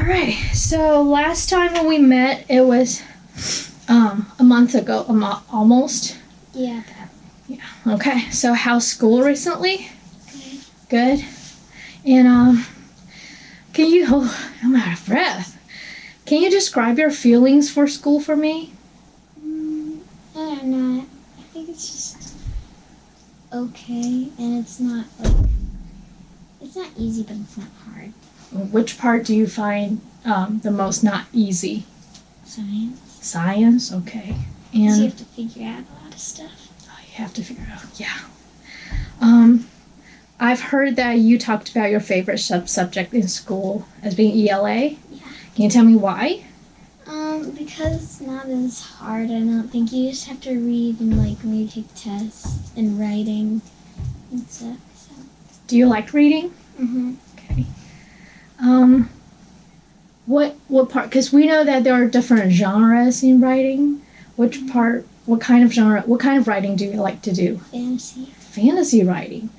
right. So last time when we met, it was a month ago, almost. Yeah. Yeah. Okay. So how's school recently? Good. Good. And can you? Oh, I'm out of breath. Can you describe your feelings for school for me? I don't know. I think it's just okay, and it's not easy, but it's not hard. Which part do you find the most not easy? Science. Science. Okay. Because And you have to figure out a lot of stuff. you have to figure it out. Yeah. I've heard that you talked about your favorite subject in school as being ELA. Yeah. Can you tell me why? Because it's not as hard, I don't think. You just have to read and maybe take tests and writing and stuff. So. Do you like reading? Mhm. Okay. What part? Because we know that there are different genres in writing. Which part? What kind of genre? What kind of writing do you like to do? Fantasy. Fantasy writing.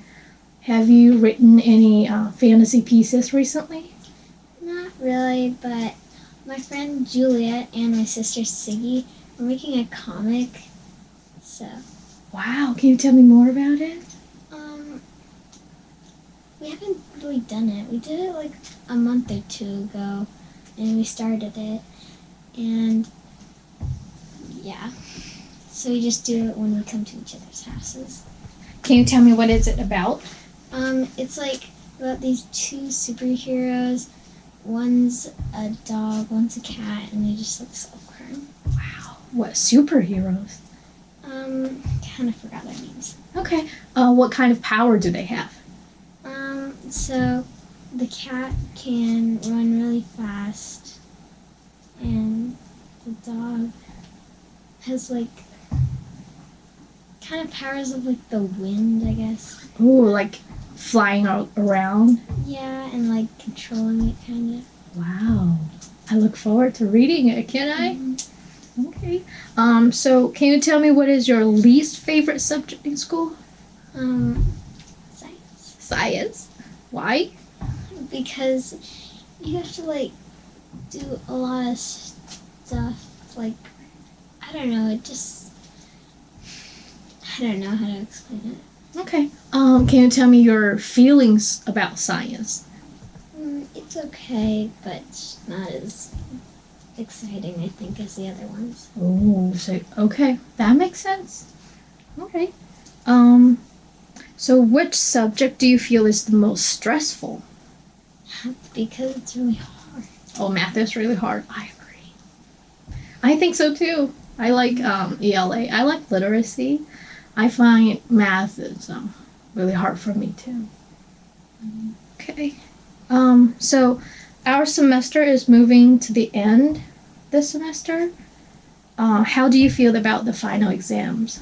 Have you written any fantasy pieces recently? Not really, but my friend Juliet and my sister Siggy are making a comic. So. Wow. Can you tell me more about it? We haven't really done it. We did it a month or two ago, and we started it, and yeah. So we just do it when we come to each other's houses. Can you tell me what is it about? It's about these two superheroes. One's a dog, one's a cat, and they just solve crime. Wow. What superheroes? Kind of forgot their names. Okay. What kind of power do they have? So the cat can run really fast, and the dog has kind of powers of the wind, I guess. Ooh, like flying around? Yeah, and controlling it kind of. Wow. I look forward to reading it, can I? Mm-hmm. Okay. So can you tell me what is your least favorite subject in school? Science. Science. Why? Because you have to do a lot of stuff. I don't know. I don't know how to explain it. Okay. Can you tell me your feelings about science? It's okay, but not as exciting, I think, as the other ones. Oh, so okay, that makes sense. Okay. So which subject do you feel is the most stressful? Because it's really hard. Oh, math is really hard. I agree. I think so too. I like ELA. I like literacy. I find math is really hard for me too. Okay. So our semester is moving to the end this semester. How do you feel about the final exams?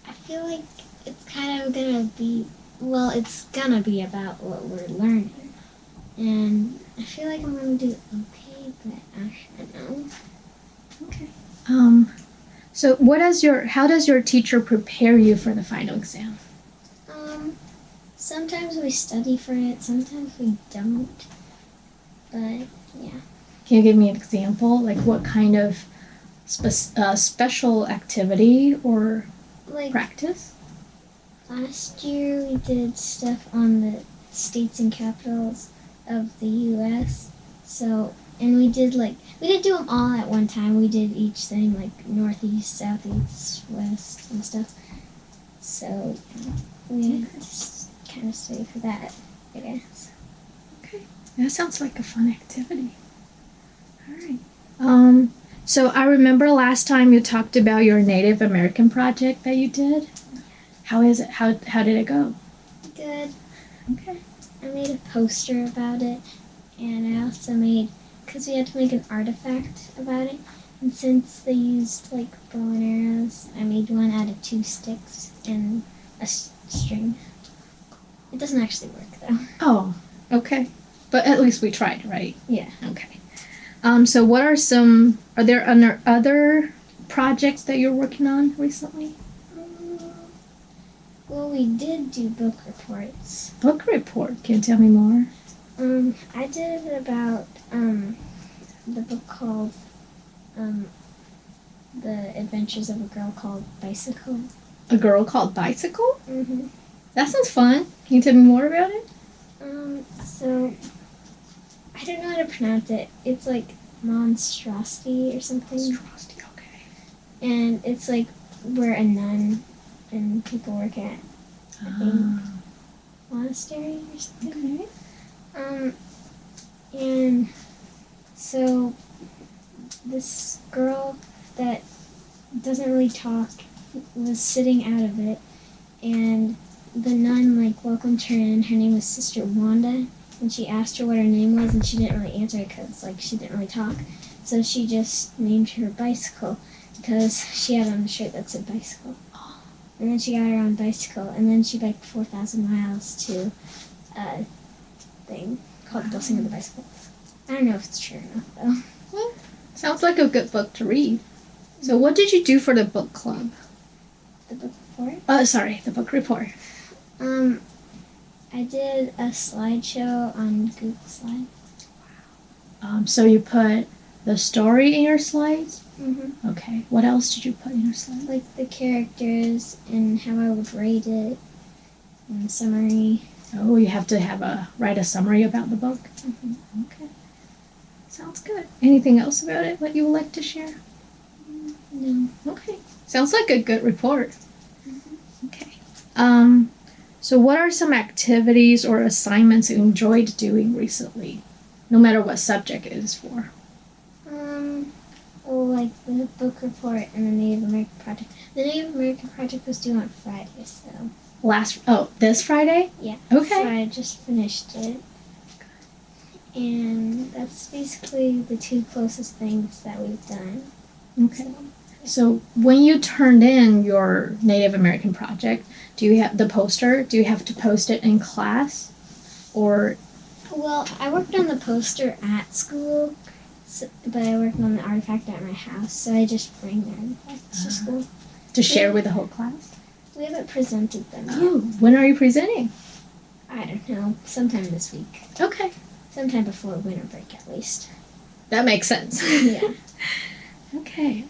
I feel like it's kind of gonna be, it's gonna be about what we're learning. And I feel like I'm gonna do okay, but I don't know. Okay. So how does your teacher prepare you for the final exam? Sometimes we study for it, sometimes we don't. But yeah. Can you give me an example? Like what kind of special activity or practice? Last year we did stuff on the states and capitals of the U.S. So, and we didn't do them all at one time. We did each thing northeast, southeast, west, and stuff. So we just kind of study for that, I guess. Okay, that sounds like a fun activity. All right. So I remember last time you talked about your Native American project that you did. How is it? How did it go? Good. Okay. I made a poster about it, and I also because we had to make an artifact about it, and since they used bow and arrows, I made one out of 2 sticks and a string. It doesn't actually work though. Oh, okay. But at least we tried, right? Yeah. Okay. So are there other projects that you're working on recently? Well, we did do book reports. Book report. Can you tell me more? I did it about the book called The Adventures of a Girl Called Bicycle. A Girl Called Bicycle? Mm-hmm. That sounds fun. Can you tell me more about it? So I don't know how to pronounce it. It's like monstrosity or something. Monstrosity, okay. And it's like where a nun and people work at, I think, monastery or something. Okay. And so this girl that doesn't really talk was sitting out of it, and the nun like welcomed her in. Her name was Sister Wanda, and she asked her what her name was, and she didn't really answer because like she didn't really talk. So she just named her Bicycle because she had on a shirt that said bicycle. And then she got her own bicycle, and then she biked 4,000 miles to a thing called The Blessing of the Bicycle. I don't know if it's true or not, though. Well, sounds like a good book to read. So what did you do for the book club? The book report? Sorry, the book report. I did a slideshow on Google Slides. So you put the story in your slides? Mm-hmm. Okay. What else did you put in your slides? Like the characters and how I would rate it, and summary. Oh, you have to write a summary about the book? Mm-hmm. Okay. Sounds good. Anything else about it that you would like to share? No. Okay. Sounds like a good report. Mm-hmm. Okay. So what are some activities or assignments you enjoyed doing recently? No matter what subject it is for. Well, like the book report and the Native American project. The Native American project was due on Friday, so. This Friday? Yeah. Okay. So I just finished it. And that's basically the two closest things that we've done. Okay. So when you turned in your Native American project, do you have the poster? Do you have to post it in class? Or Well, I worked on the poster at school, but I worked on the artifact at my house, so I just bring the artifacts to school. to share with the whole class? We haven't presented them yet. Oh, when are you presenting? I don't know, sometime this week. Okay. Sometime before winter break, at least. That makes sense. Yeah. Okay.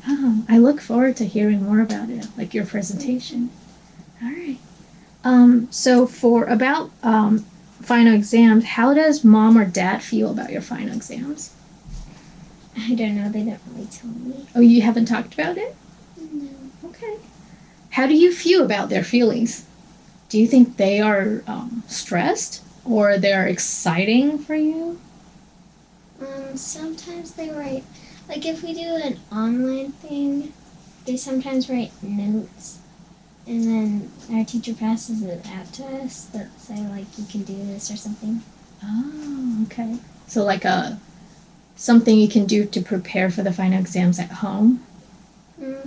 I look forward to hearing more about it, like your presentation. All right. So for about final exams, how does mom or dad feel about your final exams? I don't know, they don't really tell me. Oh, you haven't talked about it? No. Okay. How do you feel about their feelings? Do you think they are stressed or they're exciting for you? Sometimes they write, like if we do an online thing, they sometimes write notes, and then our teacher passes it out to us that say like you can do this or something. Oh, okay. So like something you can do to prepare for the final exams at home? No,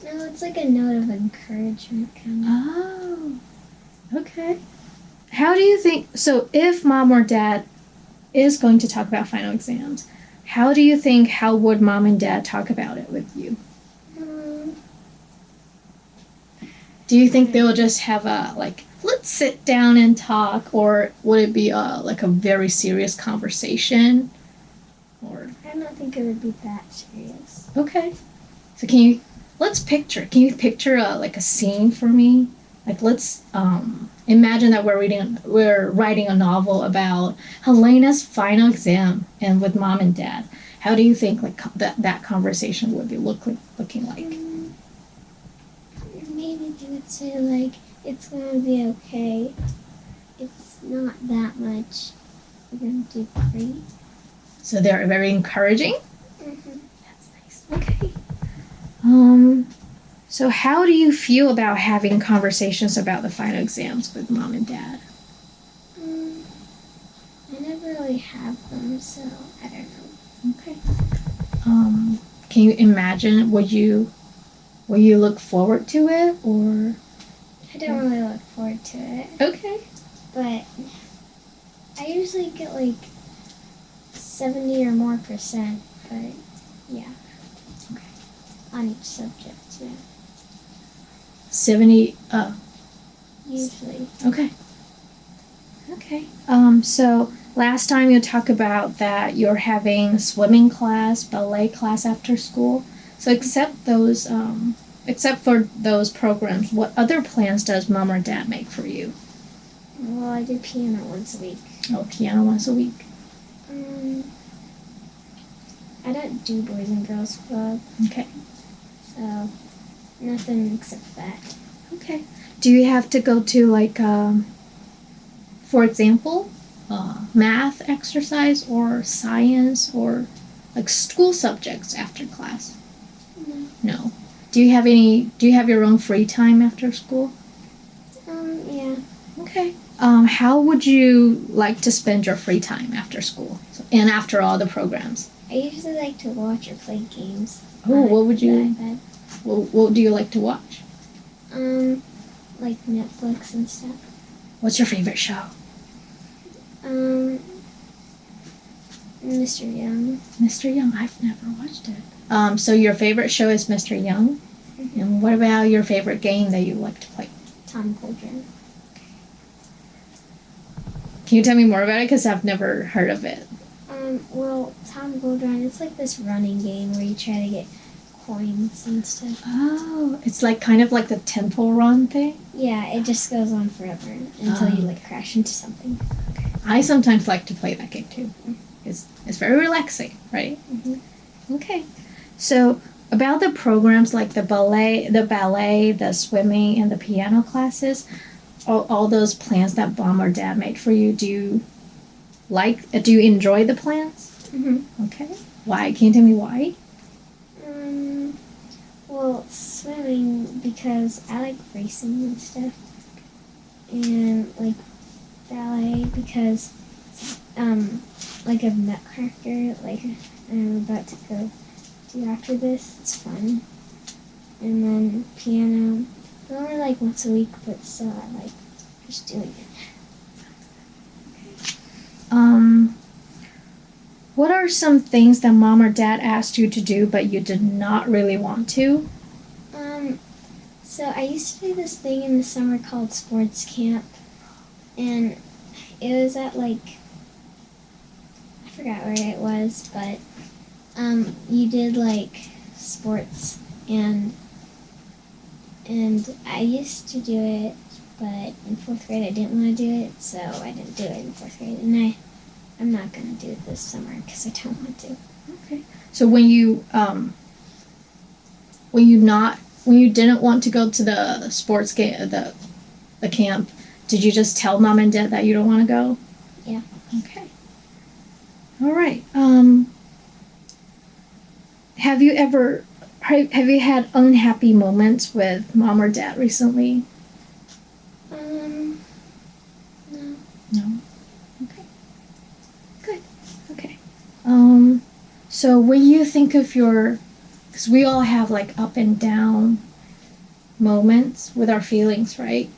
it's like a note of encouragement kind of. Oh, okay. How do you think, so if mom or dad is going to talk about final exams, how would mom and dad talk about it with you? Do you think they'll just have let's sit down and talk, or would it be like a very serious conversation? Or I don't think it would be that serious. okay. So can you picture like a scene for me? Like let's imagine that we're writing a novel about Helena's final exam and with mom and dad. How do you think like that conversation would be looking like? Maybe they would say like it's gonna be okay. It's not that much. You're gonna do great. So they're very encouraging? Mm-hmm. That's nice. Okay. So how do you feel about having conversations about the final exams with mom and dad? I never really have them, so I don't know. Okay. Can you imagine, will you look forward to it, or? I don't really look forward to it. Okay. But I usually get like 70 or more %, but yeah. Okay. On each subject, yeah. 70, Usually. okay. Okay. So last time you talked about that you're having swimming class, ballet class after school. So except for those programs, what other plans does mom or dad make for you? Well, I do piano once a week. Oh, piano once a week. I don't do Boys and Girls Club, Okay. so nothing except that. Okay. Do you have to go to for example, math exercise or science or like school subjects after class? No. No. Do you have your own free time after school? Yeah. Okay. How would you like to spend your free time after school and after all the programs? I usually like to watch or play games. Oh, what would you? iPad. What do you like to watch? Like Netflix and stuff. What's your favorite show? Mr. Young. Mr. Young. I've never watched it. So your favorite show is Mr. Young, and what about your favorite game that you like to play? Tom Cauldron. Can you tell me more about it? Because I've never heard of it. Well, Tom Cauldron, it's like this running game where you try to get coins and stuff. Oh, it's like kind of like the Temple Run thing? Yeah, it just goes on forever until you like crash into something. I sometimes like to play that game too. It's very relaxing, right? Mm-hmm. Okay. So about the programs like the ballet, the swimming, and the piano classes, all those plans that mom or dad made for you, do you enjoy the plans? Mm-hmm. Okay. Why? Can you tell me why? Well, swimming because I like racing and stuff, and like ballet because like a nutcracker like I'm about to go do after this. It's fun, and then piano. Only like once a week, but still I like just doing it. What are some things that mom or dad asked you to do but you did not really want to? So I used to do this thing in the summer called sports camp, and it was at like I forgot where it was, but you did like sports and I used to do it, but in 4th grade I didn't want to do it, so I didn't do it in 4th grade, and I'm not gonna do it this summer because I don't want to. Okay. So when you didn't want to go to the sports game, the camp, did you just tell mom and dad that you don't want to go? Yeah. Okay. All right. Have you had unhappy moments with mom or dad recently? No. No. Okay. Good. Okay. So when you think of because we all have like up and down moments with our feelings, right?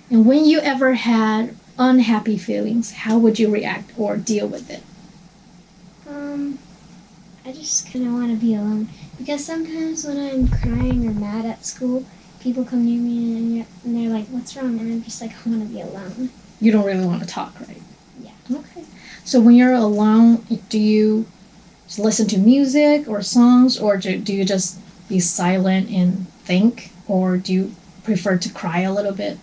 And when you ever had unhappy feelings, how would you react or deal with it? I just kind of want to be alone because sometimes when I'm crying or mad at school, people come near me and they're like, "What's wrong?" And I'm just like, "I want to be alone." You don't really want to talk, right? Yeah. Okay. So when you're alone, do you just listen to music or songs, or do you just be silent and think, or do you prefer to cry a little bit?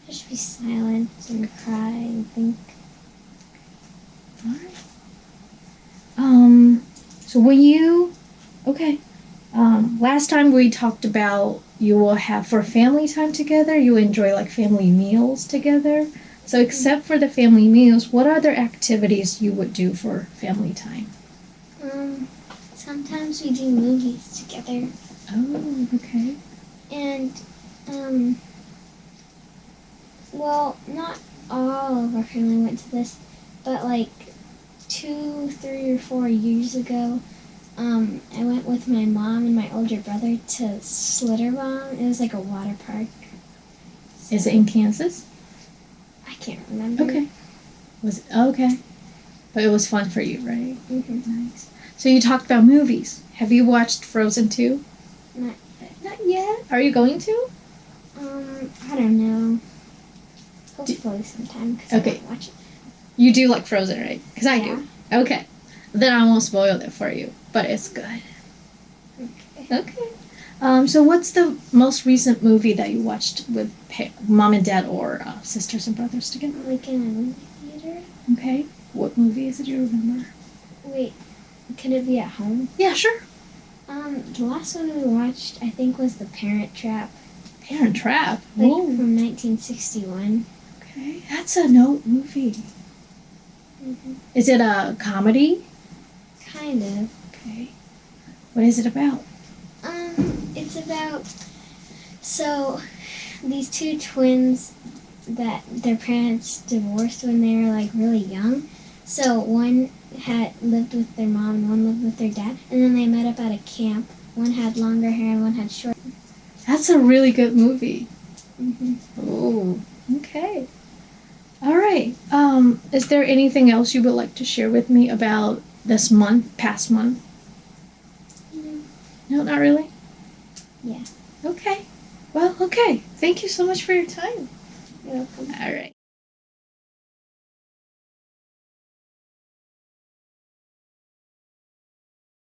Just be silent and cry and think. All right. So last time we talked about you will have for family time together, you enjoy like family meals together. So except for the family meals, what other activities you would do for family time? Sometimes we do movies together. Oh, okay. And, well, not all of our family went to this, but like 2, 3, or 4 years ago, I went with my mom and my older brother to Slitterbomb. It was like a water park. So, Is it in Kansas? I can't remember. Okay. Okay? But it was fun for you, right? Mm-hmm. Nice. So you talked about movies. Have you watched Frozen 2? Not yet. Not yet. Are you going to? I don't know. Hopefully sometime because I Okay. don't watch it. You do like Frozen, right? Because I Yeah. do. Okay. Then I won't spoil it for you, but it's good. Okay. Okay. So what's the most recent movie that you watched with mom and dad or sisters and brothers together? Like in a movie theater. Okay. What movie is it you remember? Wait, could it be at home? Yeah, sure. The last one we watched, I think, was The Parent Trap, Parent Trap. like Ooh. from 1961. Okay. That's a note movie. Mm-hmm. Is it a comedy? Kind of. Okay. What is it about? It's about, so these two twins that their parents divorced when they were like really young. So one had lived with their mom and one lived with their dad, and then they met up at a camp. One had longer hair and one had short. That's a really good movie. Mm-hmm. Oh, okay. All right. Is there anything else you would like to share with me about this month, past month? No, not really? Yeah. Okay. Well, okay. Thank you so much for your time. You're welcome. All right.